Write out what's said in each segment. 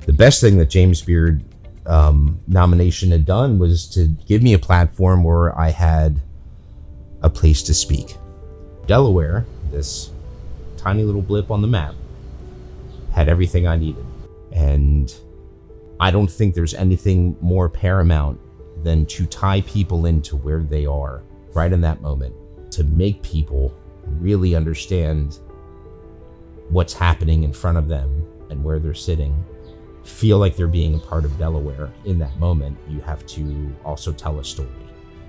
The best thing that James Beard nomination had done was to give me a platform where I had a place to speak. Delaware, this tiny little blip on the map, had everything I needed. And I don't think there's anything more paramount than to tie people into where they are right in that moment, to make people really understand what's happening in front of them and where they're sitting, feel like they're being a part of Delaware in that moment. You have to also tell a story.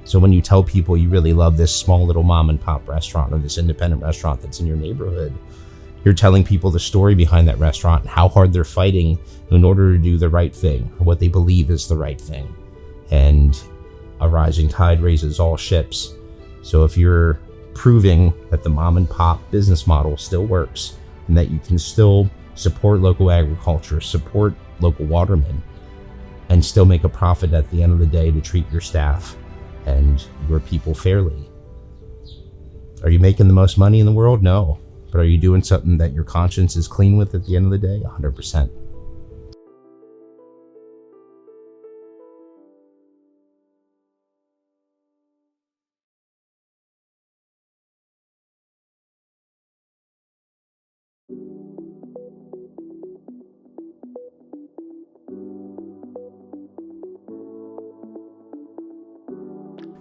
So when you tell people you really love this small little mom and pop restaurant or this independent restaurant that's in your neighborhood, you're telling people the story behind that restaurant and how hard they're fighting in order to do the right thing, or what they believe is the right thing. And a rising tide raises all ships. So if you're proving that the mom and pop business model still works and that you can still support local agriculture, support local watermen, and still make a profit at the end of the day to treat your staff and your people fairly. Are you making the most money in the world? No. But are you doing something that your conscience is clean with at the end of the day? 100%.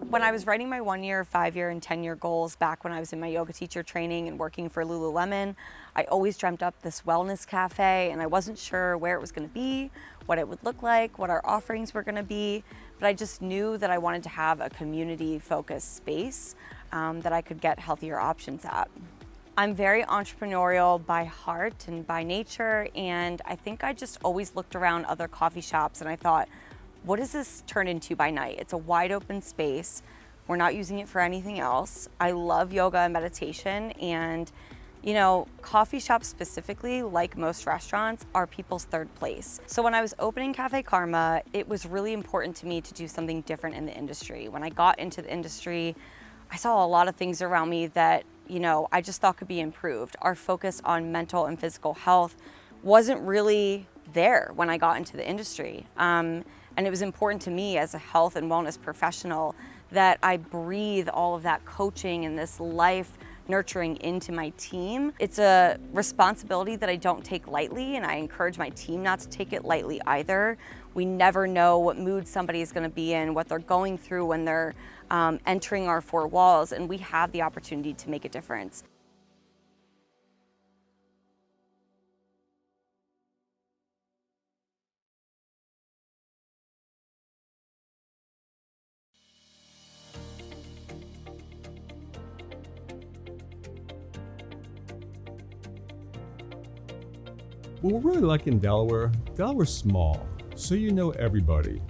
When I was writing my 1-year, 5-year, and 10-year goals back when I was in my yoga teacher training and working for Lululemon, I always dreamt up this wellness cafe, and I wasn't sure where it was going to be, what it would look like, what our offerings were going to be, but I just knew that I wanted to have a community-focused space that I could get healthier options at. I'm very entrepreneurial by heart and by nature, and I think I just always looked around other coffee shops and I thought, what does this turn into by night? It's a wide open space. We're not using it for anything else. I love yoga and meditation, and you know, coffee shops specifically, like most restaurants, are people's third place. So when I was opening Cafe Karma, it was really important to me to do something different in the industry. When I got into the industry, I saw a lot of things around me that, you know, I just thought could be improved. Our focus on mental and physical health wasn't really there when I got into the industry. And it was important to me as a health and wellness professional that I breathe all of that coaching and this life nurturing into my team. It's a responsibility that I don't take lightly, and I encourage my team not to take it lightly either. We never know what mood somebody is going to be in, what they're going through when they're entering our four walls, and we have the opportunity to make a difference. Well, we're really lucky in Delaware. Delaware's small, so you know everybody.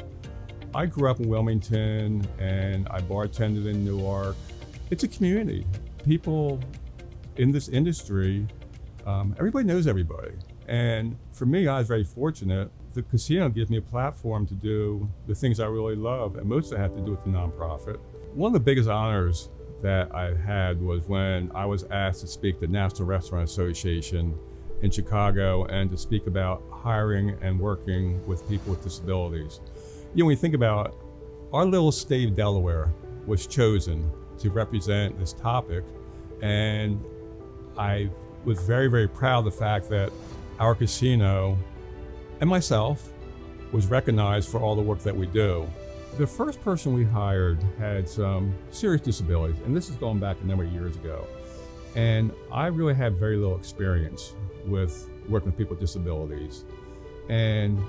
I grew up in Wilmington and I bartended in Newark. It's a community. People in this industry, everybody knows everybody. And for me, I was very fortunate. The casino gives me a platform to do the things I really love, and most of it have to do with the nonprofit. One of the biggest honors that I had was when I was asked to speak at the National Restaurant Association in Chicago and to speak about hiring and working with people with disabilities. You know, when you think about our little state of Delaware was chosen to represent this topic, and I was very, very proud of the fact that our casino and myself was recognized for all the work that we do. The first person we hired had some serious disabilities, and this is going back a number of years ago. And I really had very little experience with working with people with disabilities. And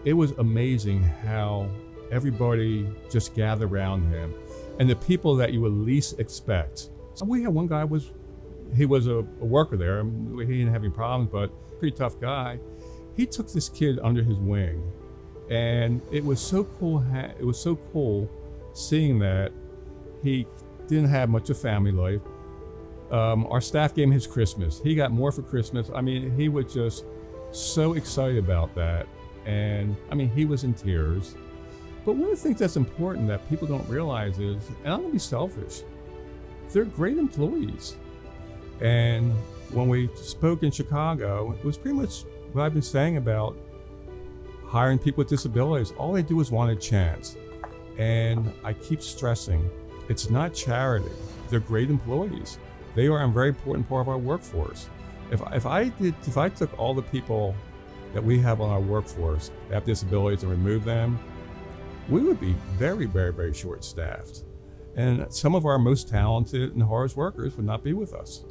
it was amazing how everybody just gathered around him, and the people that you would least expect. So we had one guy, he was a worker there. He didn't have any problems, but pretty tough guy. He took this kid under his wing, and it was so cool. It was so cool seeing that he didn't have much of family life. Our staff gave him his Christmas. He got more for Christmas. I mean, he was just so excited about that. And I mean, he was in tears. But one of the things that's important that people don't realize is, and I'm gonna be selfish, they're great employees. And when we spoke in Chicago, it was pretty much what I've been saying about hiring people with disabilities, all they do is want a chance. And I keep stressing, it's not charity. They're great employees. They are a very important part of our workforce. If I took all the people that we have on our workforce that have disabilities and remove them, we would be very, very, very short-staffed. And some of our most talented and hardest workers would not be with us.